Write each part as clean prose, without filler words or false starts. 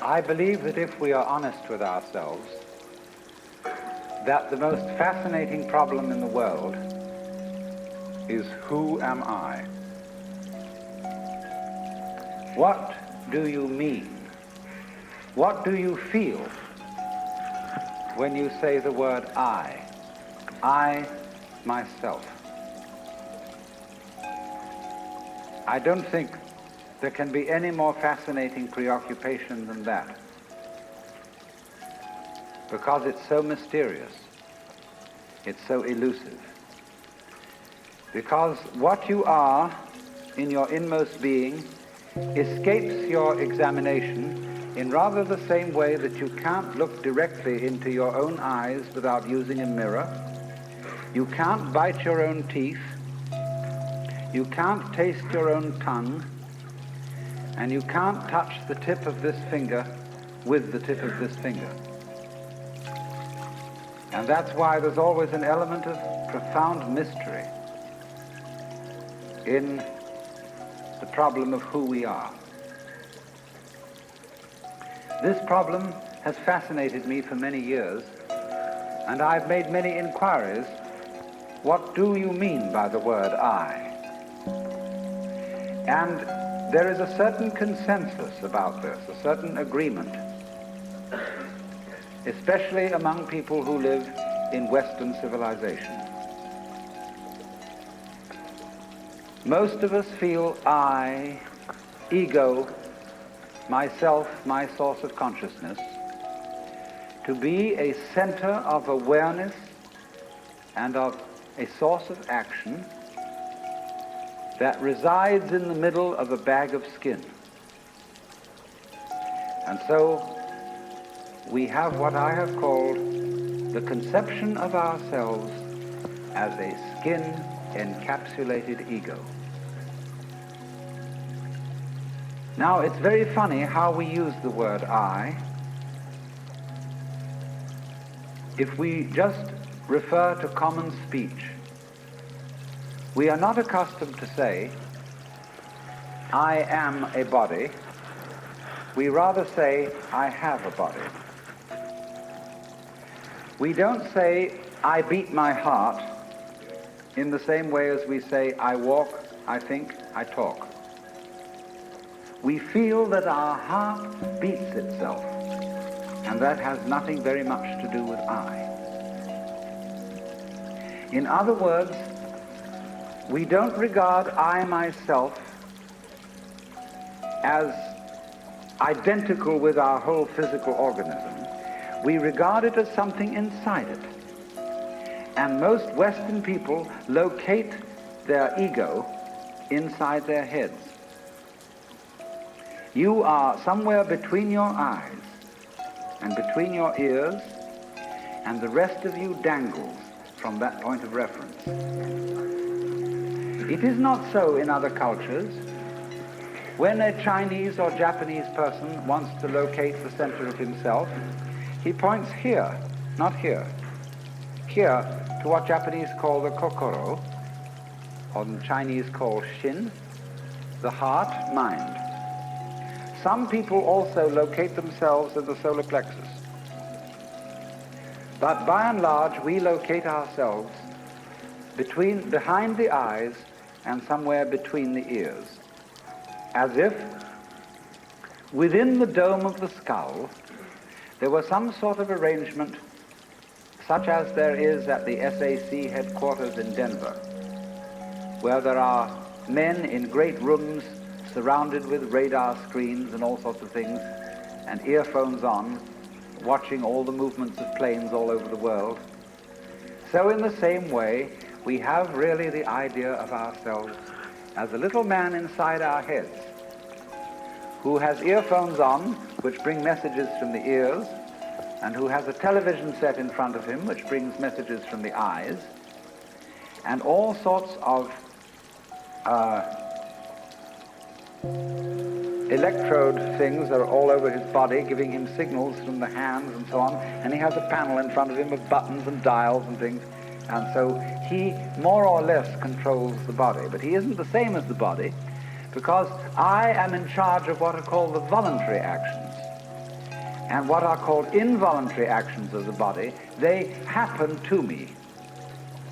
I believe that if we are honest with ourselves, that the most fascinating problem in the world is, who am I? What do you mean? What do you feel when you say the word I? I, myself. I don't think there can be any more fascinating preoccupation than that, because it's so mysterious, it's so elusive. Because what you are in your inmost being escapes your examination in rather the same way that you can't look directly into your own eyes without using a mirror. You can't bite your own teeth. You can't taste your own tongue. And you can't touch the tip of this finger with the tip of this finger. And that's why there's always an element of profound mystery in the problem of who we are. This problem has fascinated me for many years, and I've made many inquiries. What do you mean by the word I? And there is a certain consensus about this, a certain agreement, especially among people who live in Western civilization. Most of us feel I, ego, myself, my source of consciousness, to be a center of awareness and of a source of action that resides in the middle of a bag of skin. And so we have what I have called the conception of ourselves as a skin-encapsulated ego. Now, it's very funny how we use the word I. If we just refer to common speech, we are not accustomed to say, I am a body. We rather say, I have a body. We don't say, I beat my heart, in the same way as we say, I walk, I think, I talk. We feel that our heart beats itself, and that has nothing very much to do with I. In other words, we don't regard I myself as identical with our whole physical organism. We regard it as something inside it. And most Western people locate their ego inside their heads. You are somewhere between your eyes and between your ears, and the rest of you dangles from that point of reference. It is not so in other cultures. When a Chinese or Japanese person wants to locate the center of himself, he points here, not here. Here to what Japanese call the kokoro, or the Chinese call shin, the heart, mind. Some people also locate themselves in the solar plexus. But by and large, we locate ourselves behind the eyes and somewhere between the ears, as if within the dome of the skull there was some sort of arrangement such as there is at the SAC headquarters in Denver, where there are men in great rooms surrounded with radar screens and all sorts of things, and earphones on, watching all the movements of planes all over the world. So in the same way, we have really the idea of ourselves as a little man inside our heads who has earphones on, which bring messages from the ears, and who has a television set in front of him, which brings messages from the eyes, and all sorts of electrode things are all over his body, giving him signals from the hands and so on, and he has a panel in front of him with buttons and dials and things, and so he more or less controls the body. But he isn't the same as the body, because I am in charge of what are called the voluntary actions. and what are called involuntary actions of the body, they happen to me.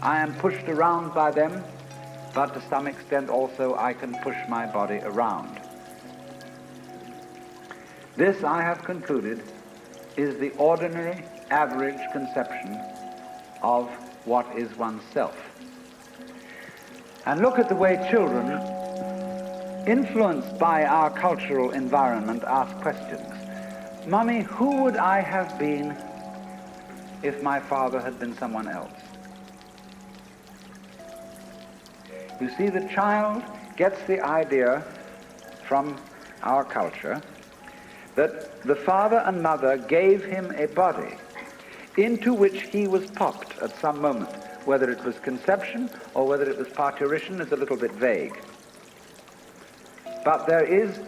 I am pushed around by them, but to some extent also I can push my body around. This, I have concluded, is the ordinary, average conception of what is oneself. And look at the way children, influenced by our cultural environment, ask questions. Mummy, who would I have been if my father had been someone else? You see, the child gets the idea from our culture that the father and mother gave him a body into which he was popped at some moment. Whether it was conception or whether it was parturition is a little bit vague. But there is,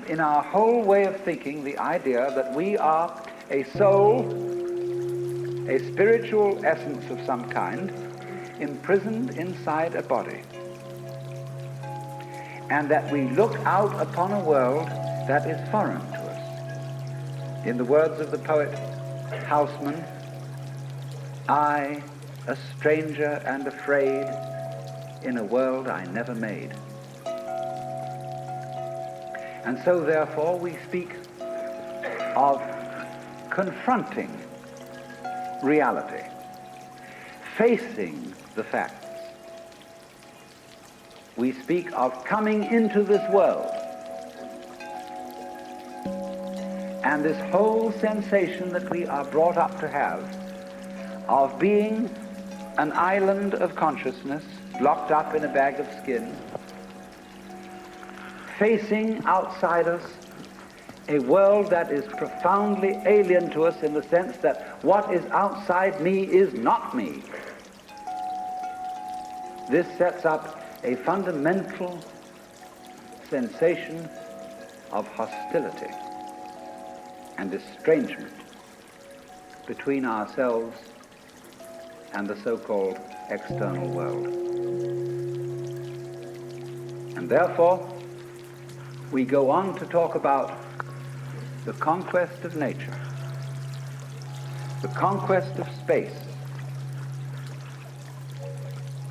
in our whole way of thinking, the idea that we are a soul, a spiritual essence of some kind, imprisoned inside a body. And that we look out upon a world that is foreign to us. In the words of the poet Houseman, I, a stranger and afraid, in a world I never made. And so therefore we speak of confronting reality, facing the facts. We speak of coming into this world. And this whole sensation that we are brought up to have of being an island of consciousness locked up in a bag of skin, facing outside us a world that is profoundly alien to us in the sense that what is outside me is not me. This sets up a fundamental sensation of hostility and estrangement between ourselves and the so-called external world. And therefore, we go on to talk about the conquest of nature, the conquest of space,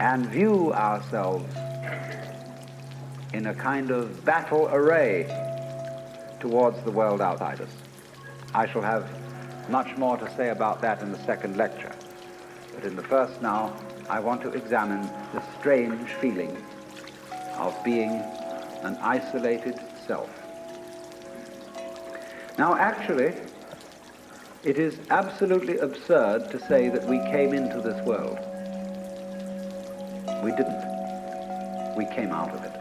and view ourselves in a kind of battle array towards the world outside us. I shall have much more to say about that in the second lecture. But in the first now, I want to examine the strange feeling of being an isolated self. Now actually, it is absolutely absurd to say that we came into this world. We didn't. We came out of it.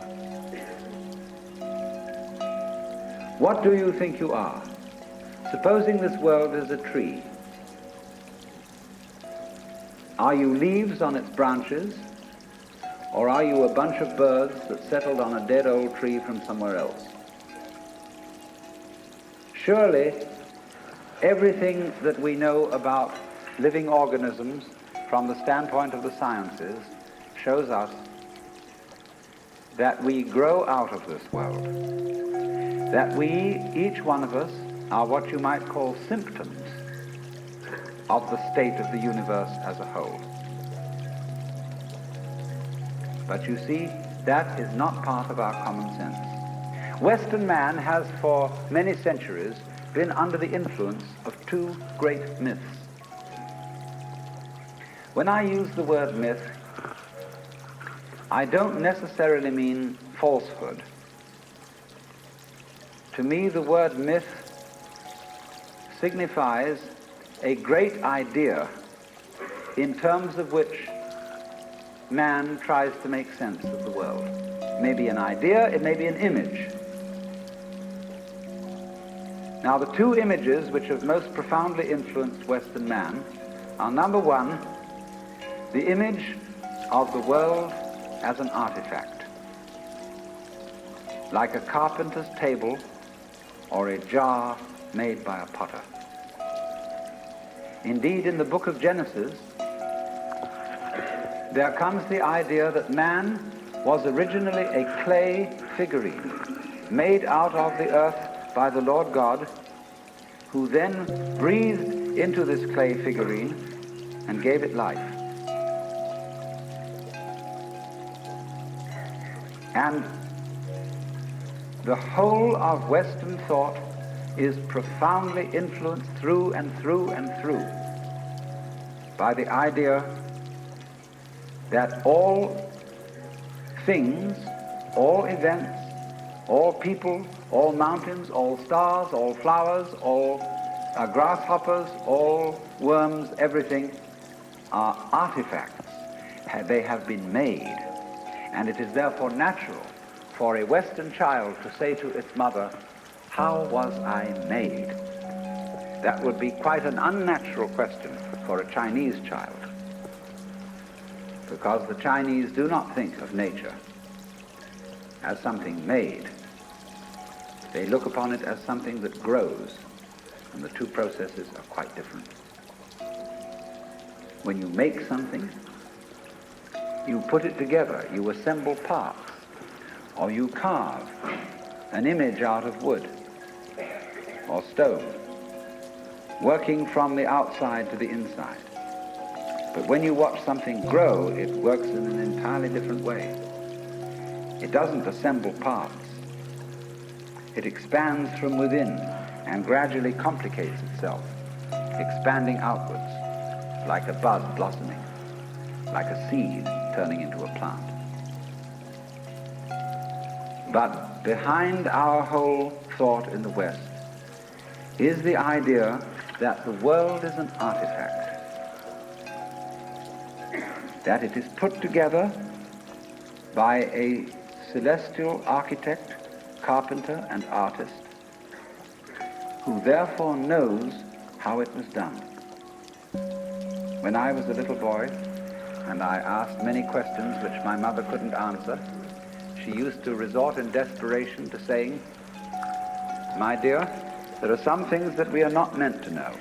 What do you think you are? Supposing this world is a tree. Are you leaves on its branches, or are you a bunch of birds that settled on a dead old tree from somewhere else? Surely, everything that we know about living organisms from the standpoint of the sciences shows us that we grow out of this world, that we, each one of us, are what you might call symptoms of the state of the universe as a whole. But you see, that is not part of our common sense. Western man has for many centuries been under the influence of two great myths. When I use the word myth, I don't necessarily mean falsehood. To me, the word myth signifies a great idea in terms of which man tries to make sense of the world. It may be an idea, it may be an image. Now, the two images which have most profoundly influenced Western man are, number one, the image of the world as an artifact, like a carpenter's table or a jar made by a potter. Indeed, in the book of Genesis, there comes the idea that man was originally a clay figurine made out of the earth by the Lord God, who then breathed into this clay figurine and gave it life. And the whole of Western thought is profoundly influenced through and through and through by the idea that all things, all events, all people, all mountains, all stars, all flowers, all grasshoppers, all worms, everything are artifacts. They have been made. And it is therefore natural for a Western child to say to its mother, "How was I made?" That would be quite an unnatural question for a Chinese child, because the Chinese do not think of nature as something made. They look upon it as something that grows, and the two processes are quite different. When you make something, you put it together, you assemble parts, or you carve an image out of wood or stone, working from the outside to the inside. But when you watch something grow, it works in an entirely different way. It doesn't assemble parts. It expands from within and gradually complicates itself, expanding outwards, like a bud blossoming, like a seed turning into a plant. But behind our whole thought in the West is the idea that the world is an artifact, that it is put together by a celestial architect, carpenter, and artist, who therefore knows how it was done. When I was a little boy, and I asked many questions which my mother couldn't answer, she used to resort in desperation to saying, "My dear, there are some things that we are not meant to know."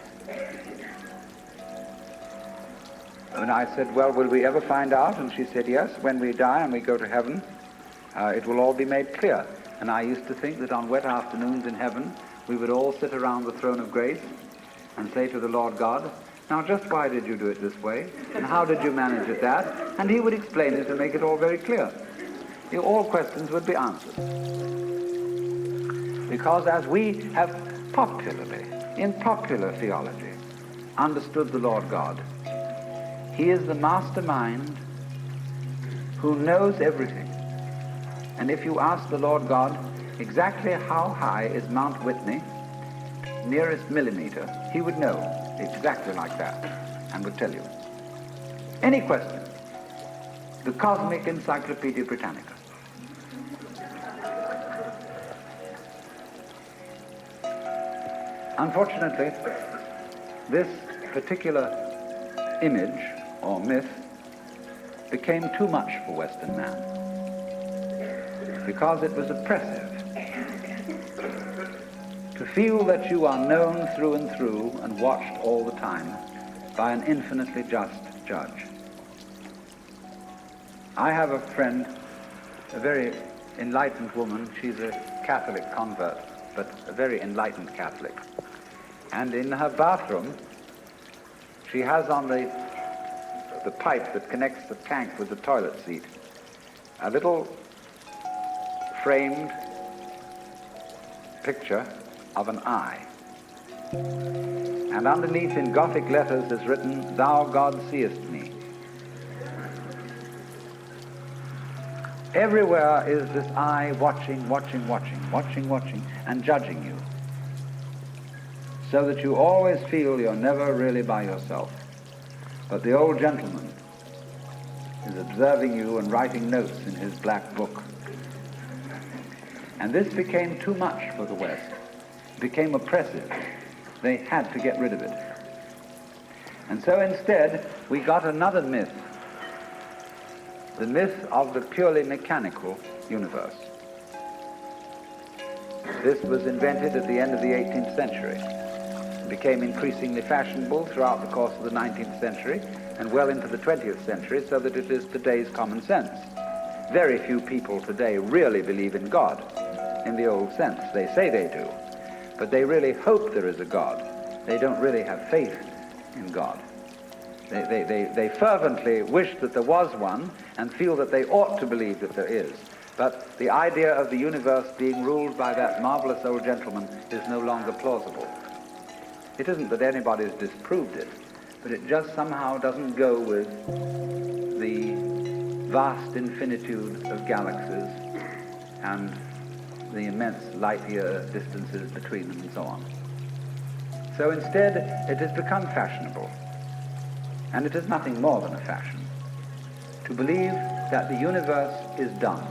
And I said, "Well, will we ever find out?" And she said, "Yes, when we die and we go to heaven, it will all be made clear." And I used to think that on wet afternoons in heaven, we would all sit around the throne of grace and say to the Lord God, "Now just why did you do it this way? And how did you manage it that?" And he would explain it and make it all very clear. All questions would be answered. Because as we have popularly, in popular theology, understood the Lord God, he is the mastermind who knows everything. And if you ask the Lord God exactly how high is Mount Whitney, nearest millimeter, he would know exactly like that and would tell you. Any question, the Cosmic Encyclopedia Britannica. Unfortunately, this particular image or myth became too much for Western man, because it was oppressive to feel that you are known through and through and watched all the time by an infinitely just judge. I have a friend, a very enlightened woman. She's a Catholic convert, but a very enlightened Catholic. And in her bathroom, she has on the pipe that connects the tank with the toilet seat a little framed picture of an eye. And underneath in Gothic letters is written, "Thou God seest me." Everywhere is this eye watching, and judging you, so that you always feel you're never really by yourself. But the old gentleman is observing you and writing notes in his black book. And this became too much for the West. It became oppressive. They had to get rid of it. And so instead, we got another myth, the myth of the purely mechanical universe. This was invented at the end of the 18th century. It became increasingly fashionable throughout the course of the 19th century and well into the 20th century, so that it is today's common sense. Very few people today really believe in God in the old sense. They say they do, but they really hope there is a God. They don't really have faith in God. They fervently wish that there was one and feel that they ought to believe that there is. But the idea of the universe being ruled by that marvelous old gentleman is no longer plausible. It isn't that anybody's disproved it, but it just somehow doesn't go with the vast infinitude of galaxies and the immense light-year distances between them and so on. So instead, it has become fashionable, and it is nothing more than a fashion, to believe that the universe is dumb,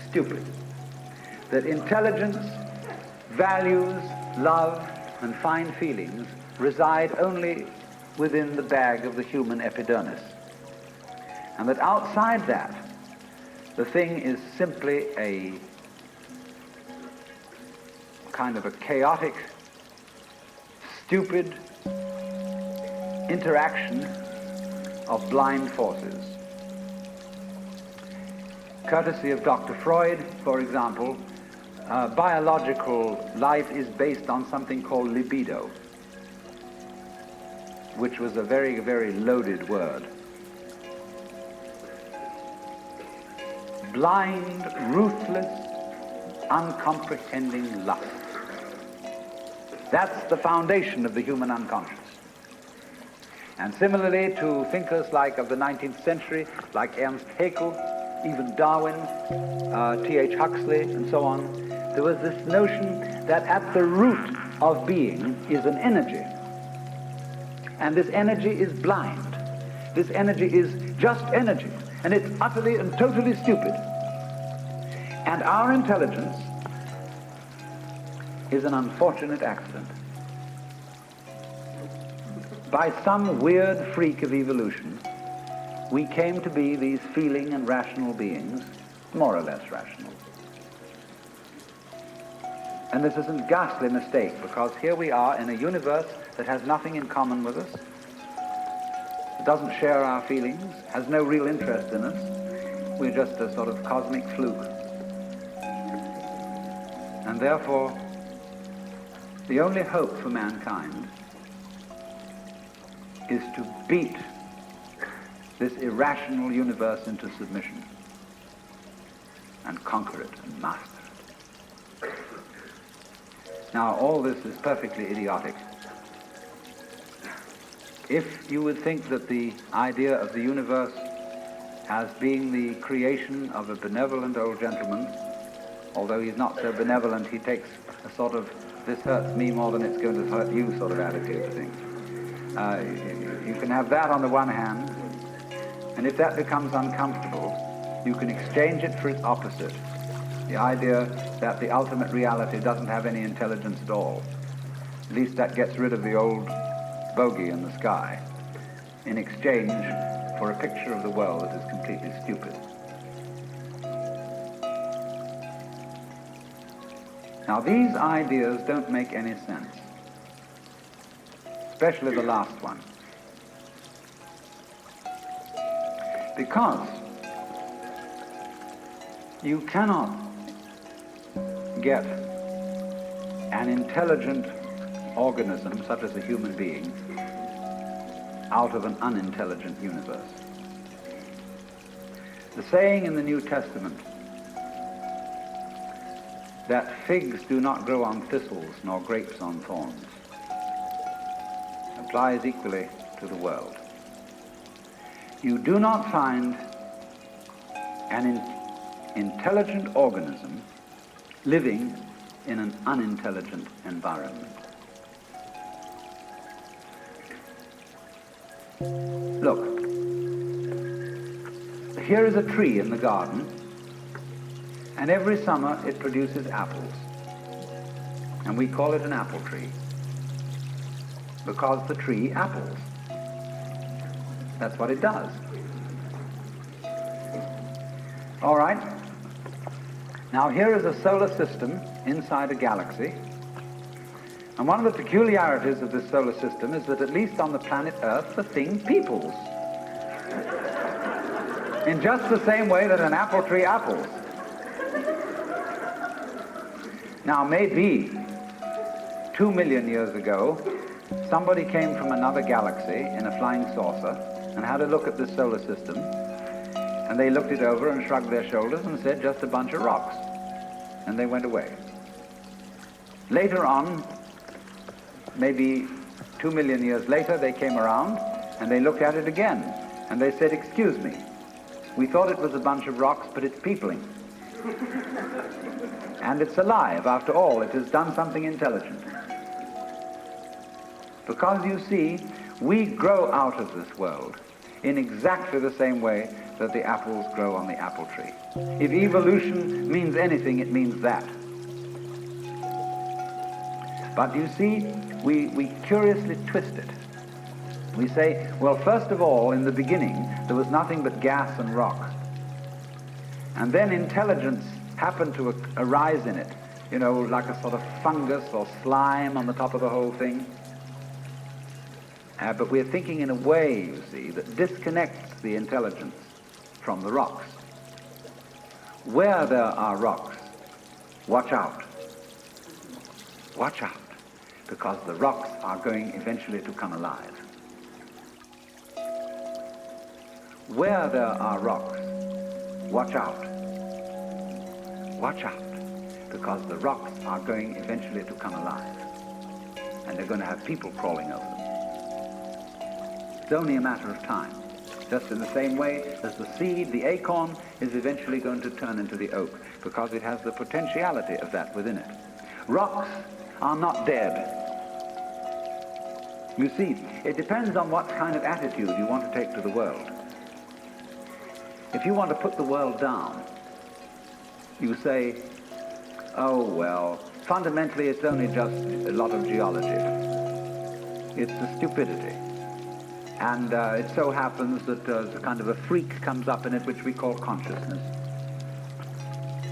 stupid, that intelligence, values, love, and fine feelings reside only within the bag of the human epidermis, and that outside that, the thing is simply a kind of a chaotic, stupid interaction of blind forces. Courtesy of Dr. Freud, for example, biological life is based on something called libido, which was a very, very loaded word. Blind, ruthless, uncomprehending lust. That's the foundation of the human unconscious. And similarly to thinkers like of the 19th century, like Ernst Haeckel, even Darwin, T.H. Huxley, and so on, there was this notion that at the root of being is an energy. And this energy is blind. This energy is just energy. And it's utterly and totally stupid. And our intelligence is an unfortunate accident. By some weird freak of evolution, we came to be these feeling and rational beings, more or less rational. And this is a ghastly mistake, because here we are in a universe that has nothing in common with us, doesn't share our feelings, has no real interest in us. We're just a sort of cosmic fluke. And therefore, the only hope for mankind is to beat this irrational universe into submission and conquer it and master it. Now, all this is perfectly idiotic. If you would think that the idea of the universe as being the creation of a benevolent old gentleman, although he's not so benevolent, he takes a sort of, this hurts me more than it's going to hurt you sort of attitude to things. You can have that on the one hand, and if that becomes uncomfortable, you can exchange it for its opposite, the idea that the ultimate reality doesn't have any intelligence at all. At least that gets rid of the old bogey in the sky, in exchange for a picture of the world that is completely stupid. Now, these ideas don't make any sense, especially the last one, because you cannot get an intelligent organism, such as a human being, out of an unintelligent universe. The saying in the New Testament that figs do not grow on thistles nor grapes on thorns applies equally to the world. You do not find an intelligent organism living in an unintelligent environment. Look, here is a tree in the garden, and every summer it produces apples. And we call it an apple tree, because the tree apples. That's what it does. All right. Now here is a solar system inside a galaxy. And one of the peculiarities of this solar system is that at least on the planet Earth, the thing peoples. In just the same way that an apple tree apples. Now maybe 2 million years ago, somebody came from another galaxy in a flying saucer and had a look at this solar system, and they looked it over and shrugged their shoulders and said, just a bunch of rocks, and they went away. Later on, maybe 2 million years later, they came around and they looked at it again, and they said, excuse me, we thought it was a bunch of rocks, but it's peopling. And it's alive. After all, it has done something intelligent. Because you see, we grow out of this world in exactly the same way that the apples grow on the apple tree. If evolution means anything, it means that. But you see, we curiously twist it. We say, well, first of all, in the beginning, there was nothing but gas and rock. And then intelligence happened to arise in it, you know, like a sort of fungus or slime on the top of the whole thing. But we're thinking in a way, you see, that disconnects the intelligence from the rocks. Where there are rocks, watch out. Watch out, because the rocks are going eventually to come alive. Where there are rocks, watch out. Watch out, because the rocks are going eventually to come alive. And they're going to have people crawling over them. It's only a matter of time. Just in the same way as the seed, the acorn, is eventually going to turn into the oak, because it has the potentiality of that within it. Rocks are not dead. You see, it depends on what kind of attitude you want to take to the world. If you want to put the world down, you say, oh, well, fundamentally it's only just a lot of geology. It's the stupidity. And it so happens that a kind of a freak comes up in it which we call consciousness.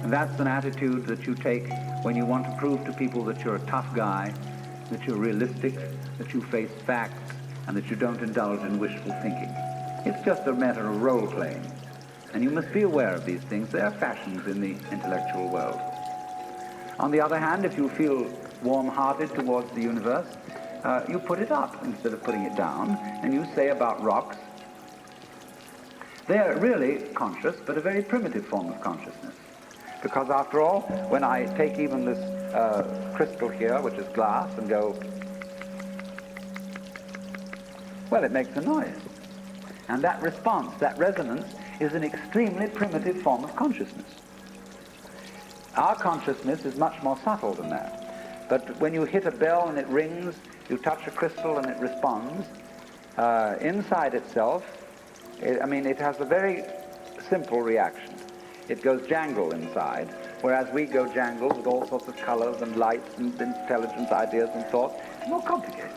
And that's an attitude that you take when you want to prove to people that you're a tough guy, that you're realistic, that you face facts, and that you don't indulge in wishful thinking. It's just a matter of role-playing. And you must be aware of these things. They are fashions in the intellectual world. On the other hand, if you feel warm-hearted towards the universe, you put it up instead of putting it down, and you say about rocks, they're really conscious, but a very primitive form of consciousness. Because after all, when I take even this crystal here, which is glass, and go, well, it makes a noise. And that response, that resonance, is an extremely primitive form of consciousness. Our consciousness is much more subtle than that. But when you hit a bell and it rings, you touch a crystal and it responds, inside itself, it has a very simple reaction. It goes jangle inside, whereas we go jangle with all sorts of colors and lights and intelligence, ideas and thoughts. It's more complicated.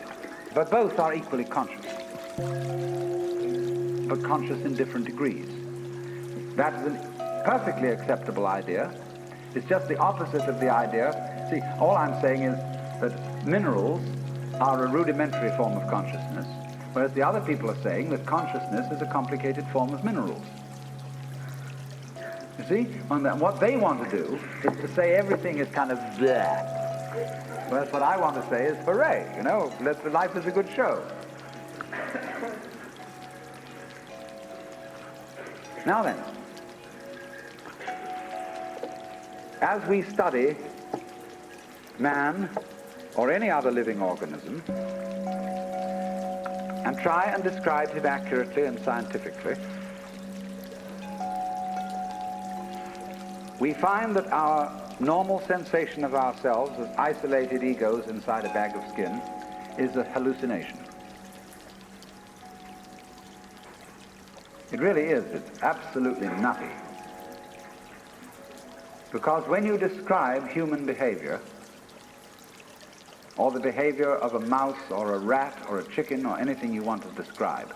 But both are equally conscious, but conscious in different degrees. That is a perfectly acceptable idea. It's just the opposite of the idea. See, all I'm saying is that minerals are a rudimentary form of consciousness, whereas the other people are saying that consciousness is a complicated form of minerals. You see? And what they want to do is to say everything is kind of bleh. Whereas what I want to say is hooray, you know, life is a good show. Now then, as we study man or any other living organism and try and describe him accurately and scientifically, we find that our normal sensation of ourselves as isolated egos inside a bag of skin is a hallucination. It really is. It's absolutely nutty. Because when you describe human behavior, or the behavior of a mouse or a rat or a chicken or anything you want to describe,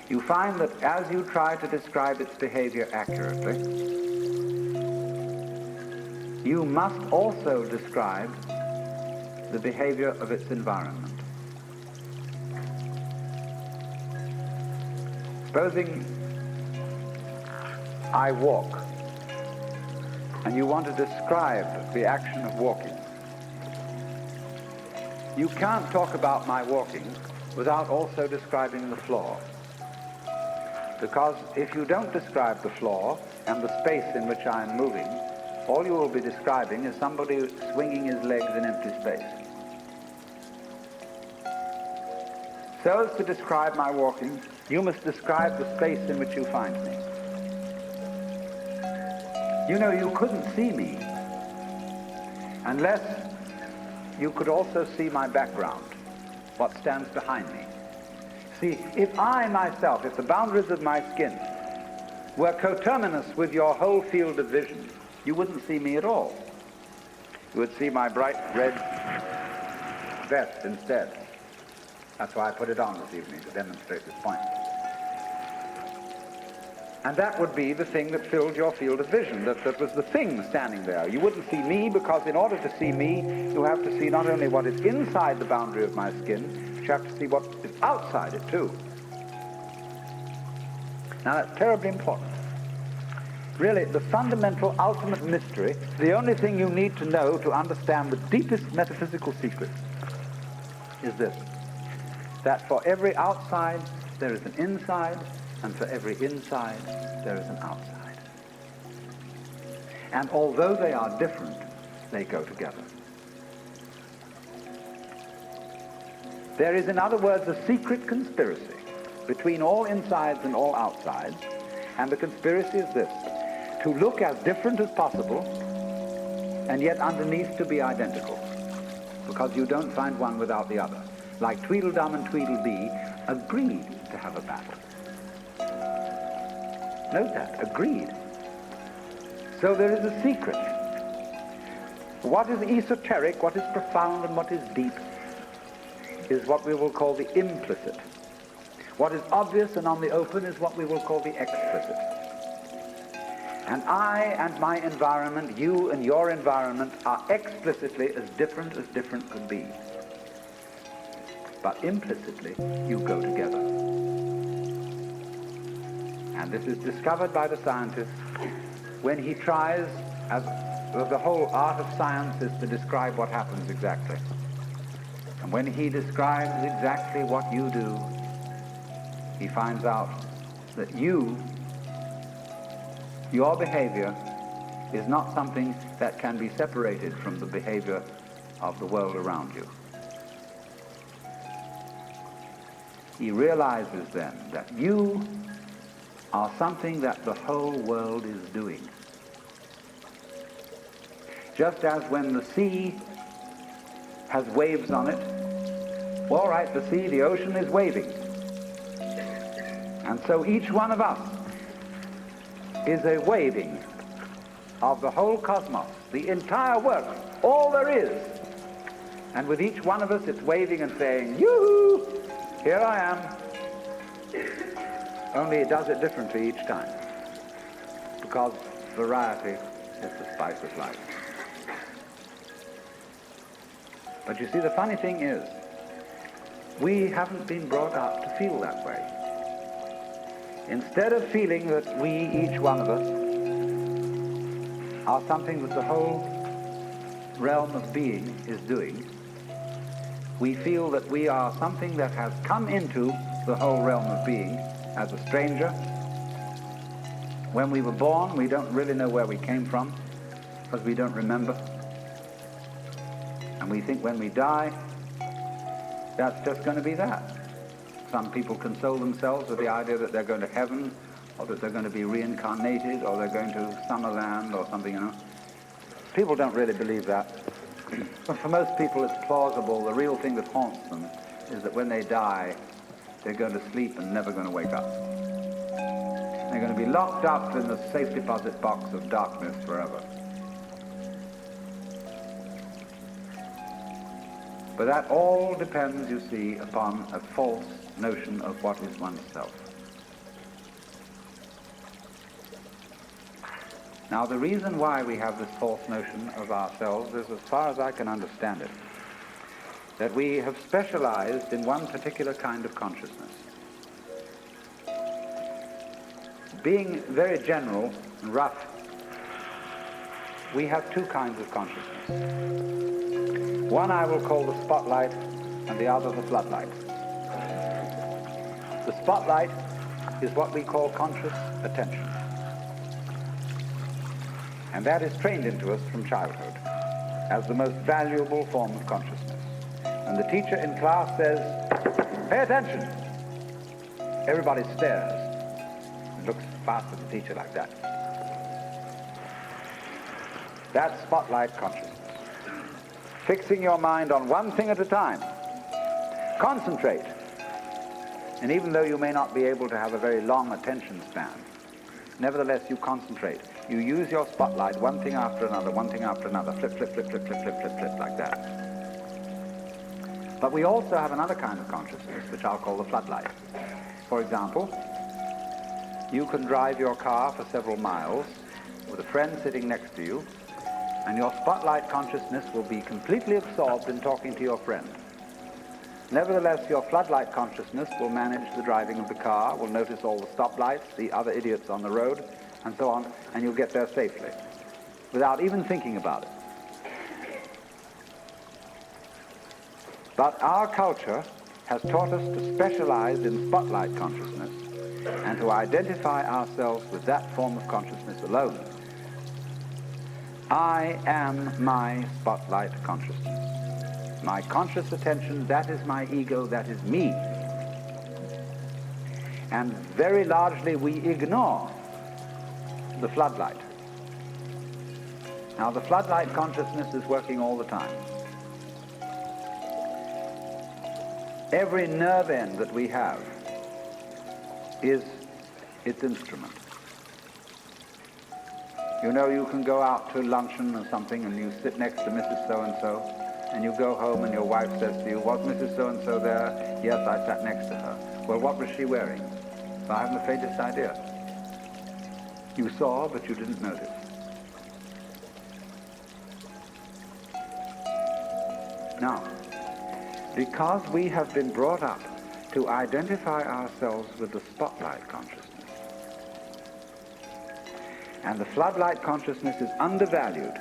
you find that as you try to describe its behavior accurately, you must also describe the behavior of its environment. Supposing I walk and you want to describe the action of walking, you can't talk about my walking without also describing the floor. Because if you don't describe the floor and the space in which I am moving, all you will be describing is somebody swinging his legs in empty space. So as to describe my walking, you must describe the space in which you find me. You know, you couldn't see me unless you could also see my background, what stands behind me. See, if I myself, if the boundaries of my skin were coterminous with your whole field of vision, you wouldn't see me at all. You would see my bright red vest instead. That's why I put it on this evening, to demonstrate this point. And that would be the thing that filled your field of vision, that was the thing standing there. You wouldn't see me, because in order to see me, you have to see not only what is inside the boundary of my skin, but you have to see what is outside it too. Now that's terribly important. Really, the fundamental, ultimate mystery, the only thing you need to know to understand the deepest metaphysical secret is this: that for every outside there is an inside, and for every inside there is an outside. And although they are different, they go together. There is, in other words, a secret conspiracy between all insides and all outsides, and the conspiracy is this: to look as different as possible, and yet underneath to be identical, because you don't find one without the other. Like Tweedledum and Tweedledee agreed to have a battle. Note that, agreed. So there is a secret. What is esoteric, what is profound, and what is deep is what we will call the implicit. What is obvious and on the open is what we will call the explicit. And I and my environment, you and your environment, are explicitly as different could be. But implicitly, you go together. And this is discovered by the scientist when he tries, as the whole art of science is to describe what happens exactly. And when he describes exactly what you do, he finds out that your behavior is not something that can be separated from the behavior of the world around you. He realizes then that you are something that the whole world is doing. Just as when the sea has waves on it, all right, the ocean is waving. And so each one of us is a waving of the whole cosmos, the entire works, all there is. And with each one of us, it's waving and saying, yoo-hoo, here I am. Only it does it differently each time, because variety is the spice of life. But you see, the funny thing is, we haven't been brought up to feel that way. Instead of feeling that we, each one of us, are something that the whole realm of being is doing, we feel that we are something that has come into the whole realm of being as a stranger. When we were born, we don't really know where we came from, because we don't remember. And we think when we die, that's just going to be that. Some people console themselves with the idea that they're going to heaven, or that they're going to be reincarnated, or they're going to Summerland or something, you know. People don't really believe that. But for most people it's plausible. The real thing that haunts them is that when they die, they're going to sleep and never going to wake up. They're going to be locked up in the safe deposit box of darkness forever. But that all depends, you see, upon a false notion of what is oneself. Now, the reason why we have this false notion of ourselves is, as far as I can understand it, that we have specialized in one particular kind of consciousness. Being very general and rough, we have two kinds of consciousness. One I will call the spotlight, and the other the floodlight. The spotlight is what we call conscious attention. And that is trained into us from childhood as the most valuable form of consciousness. And the teacher in class says, "Pay attention." Everybody stares and looks fast at the teacher like that. That's spotlight consciousness. Fixing your mind on one thing at a time. Concentrate. And even though you may not be able to have a very long attention span, nevertheless you concentrate. You use your spotlight, one thing after another, one thing after another, flip, flip, flip, flip, flip, flip, flip, flip, like that. But we also have another kind of consciousness, which I'll call the floodlight. For example, you can drive your car for several miles with a friend sitting next to you, and your spotlight consciousness will be completely absorbed in talking to your friend. Nevertheless, your floodlight consciousness will manage the driving of the car, will notice all the stoplights, the other idiots on the road, and so on, and you'll get there safely, without even thinking about it. But our culture has taught us to specialize in spotlight consciousness and to identify ourselves with that form of consciousness alone. I am my spotlight consciousness. My conscious attention, that is my ego, that is me. And very largely we ignore the floodlight. Now the floodlight consciousness is working all the time. Every nerve end that we have is its instrument. You know, you can go out to luncheon or something and you sit next to Mrs. So-and-so, and you go home and your wife says to you, "Was Mrs. So-and-so there?" "Yes, I sat next to her." "Well, what was she wearing?" "I haven't the faintest idea." You saw, but you didn't notice. Now, because we have been brought up to identify ourselves with the spotlight consciousness, and the floodlight consciousness is undervalued,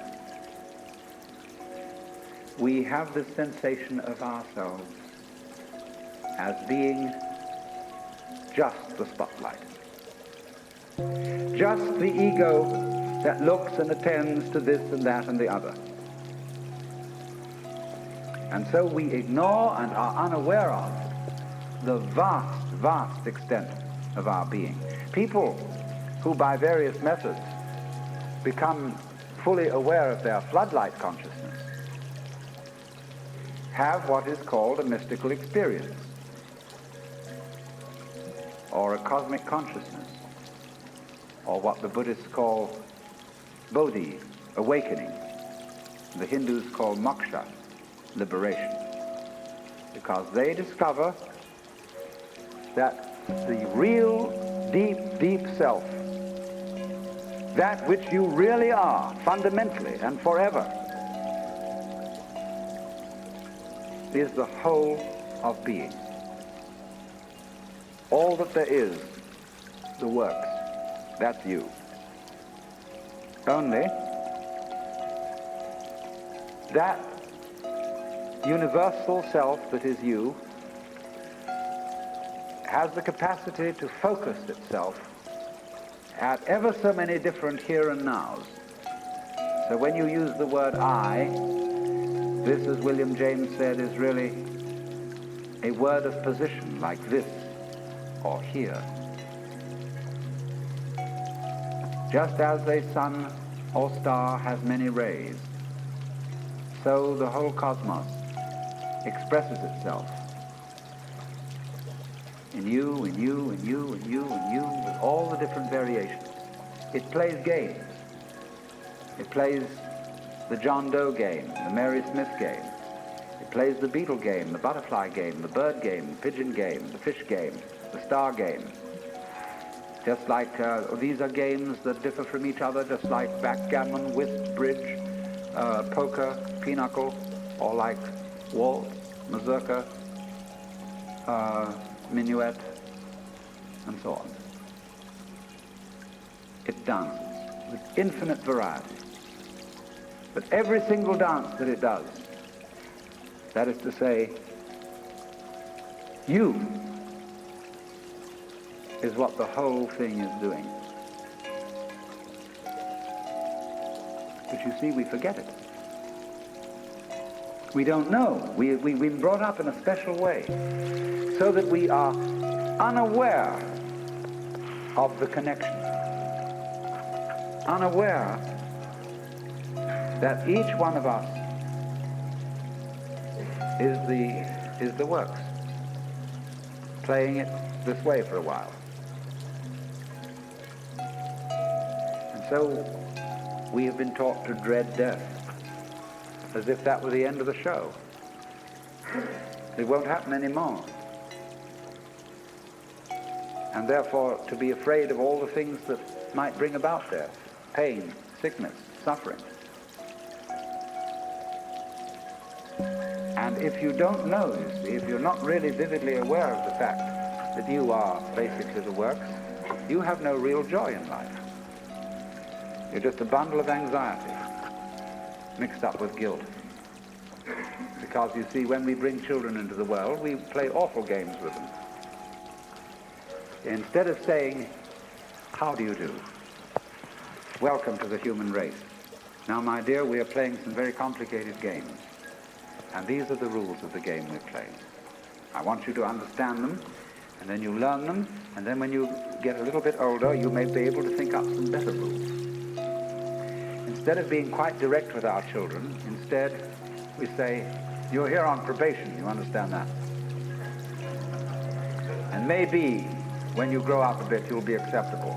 we have this sensation of ourselves as being just the spotlight. Just the ego that looks and attends to this and that and the other. And so we ignore and are unaware of the vast, vast extent of our being. People who by various methods become fully aware of their floodlight consciousness have what is called a mystical experience or a cosmic consciousness, or what the Buddhists call bodhi, awakening. The Hindus call moksha, liberation, because they discover that the real deep, deep self, that which you really are, fundamentally and forever, is the whole of being. All that there is, the works, that's you. Only that universal self that is you has the capacity to focus itself at ever so many different here and nows. So when you use the word I, this, as William James said, is really a word of position, like this or here. Just as a sun or star has many rays, so the whole cosmos expresses itself in you, in you, in you, in you, in you, with all the different variations. It plays games. It plays the John Doe game, the Mary Smith game. It plays the beetle game, the butterfly game, the bird game, the pigeon game, the fish game, the star game. Just like these are games that differ from each other, just like backgammon, whist, bridge, poker, pinochle, or like waltz, mazurka, minuet, and so on. It dances with infinite variety. But every single dance that it does, that is to say, you is what the whole thing is doing. But you see, we forget it. We don't know. We've been brought up in a special way so that we are unaware of the connection, unaware that each one of us is the works, playing it this way for a while. And so we have been taught to dread death, as if that were the end of the show. It won't happen anymore. And therefore to be afraid of all the things that might bring about death, pain, sickness, suffering. And if you don't know, you see, if you're not really vividly aware of the fact that you are basically the works, you have no real joy in life. You're just a bundle of anxiety mixed up with guilt. Because you see, when we bring children into the world, we play awful games with them. Instead of saying, how do you do? Welcome to the human race. Now, my dear, we are playing some very complicated games. And these are the rules of the game we're playing. I want you to understand them, and then you learn them, and then when you get a little bit older, you may be able to think up some better rules. Instead of being quite direct with our children, instead we say, you're here on probation, you understand that? And maybe when you grow up a bit, you'll be acceptable.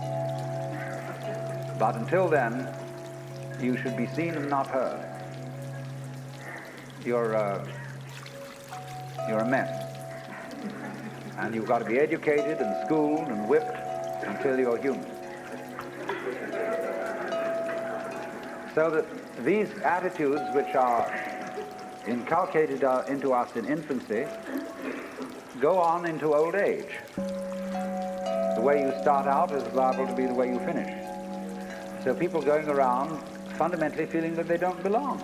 But until then, you should be seen and not heard. You're a mess. And you've got to be educated and schooled and whipped until you're human. So that these attitudes which are inculcated into us in infancy go on into old age. The way you start out is liable to be the way you finish. So people going around fundamentally feeling that they don't belong.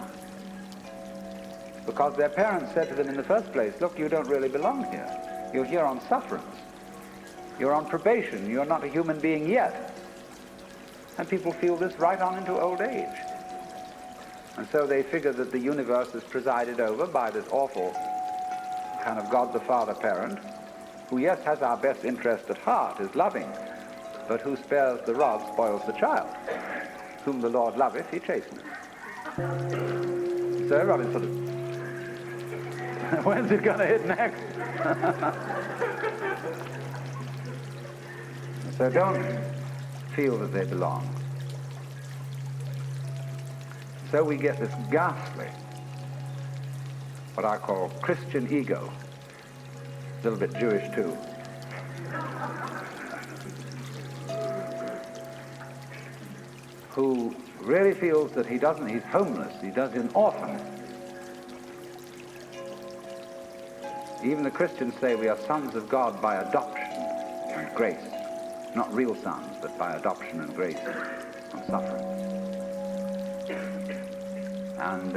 Because their parents said to them in the first place, look, you don't really belong here. You're here on sufferance. You're on probation. You're not a human being yet. And people feel this right on into old age. And so they figure that the universe is presided over by this awful kind of God the Father parent, who, yes, has our best interest at heart, is loving, but who spares the rod, spoils the child. Whom the Lord loveth, he chasteneth. So everybody's sort of, when's it going to hit next? So don't feel that they belong. So we get this ghastly, what I call Christian ego, a little bit Jewish too, who really feels that he's homeless, he's an orphan. Even the Christians say we are sons of God by adoption and grace. Not real sons, but by adoption and grace and suffering. And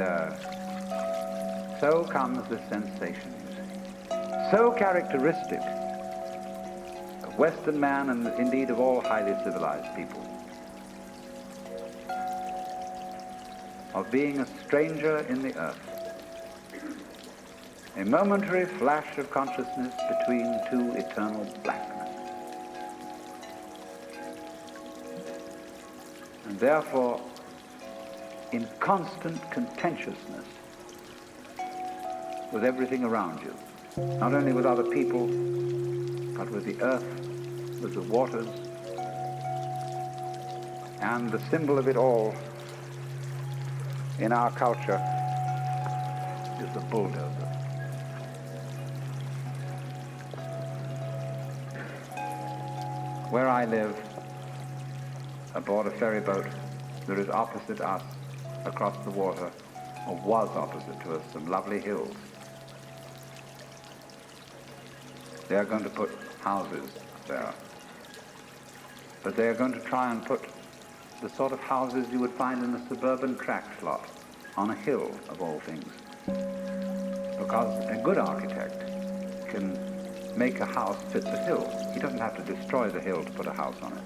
so comes the sensation, you see. So characteristic of Western man and indeed of all highly civilized people. Of being a stranger in the earth. A momentary flash of consciousness between two eternal blackness. And therefore, in constant contentiousness with everything around you. Not only with other people, but with the earth, with the waters. And the symbol of it all in our culture is the bulldozer. Where I live, aboard a ferry boat, there is opposite us, across the water, or was opposite to us, some lovely hills. They are going to put houses there. But they are going to try and put the sort of houses you would find in a suburban tract lot, on a hill, of all things. Because a good architect can make a house fit the hill. He doesn't have to destroy the hill to put a house on it.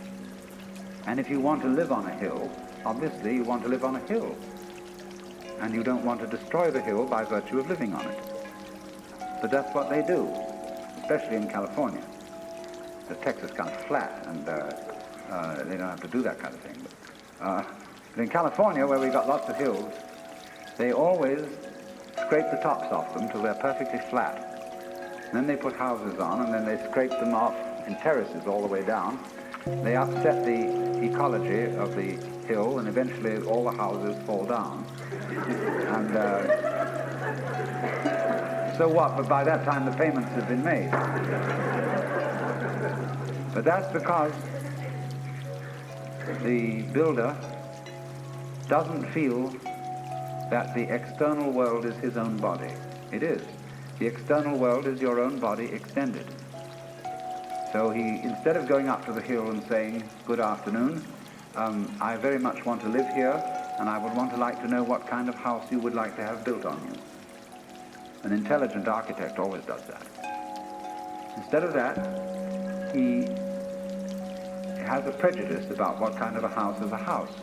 And if you want to live on a hill, obviously you want to live on a hill. And you don't want to destroy the hill by virtue of living on it. But that's what they do, especially in California. The Texas is kind of flat, and they don't have to do that kind of thing. But in California, where we've got lots of hills, they always scrape the tops off them till they're perfectly flat. And then they put houses on, and then they scrape them off in terraces all the way down. They upset the ecology of the hill, and eventually all the houses fall down. And so what? But by that time the payments have been made. But that's because the builder doesn't feel that the external world is his own body. It is. The external world is your own body extended. So he, instead of going up to the hill and saying, "Good afternoon, I very much want to live here, and I would like to know what kind of house you would like to have built on you." An intelligent architect always does that. Instead of that, he has a prejudice about what kind of a house is a house.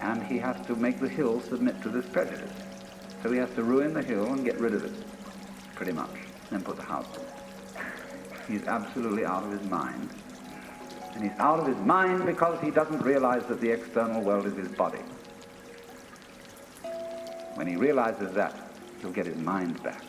And he has to make the hill submit to this prejudice. So he has to ruin the hill and get rid of it, pretty much, and put the house on it. He's absolutely out of his mind. And he's out of his mind because he doesn't realize that the external world is his body. When he realizes that, he'll get his mind back.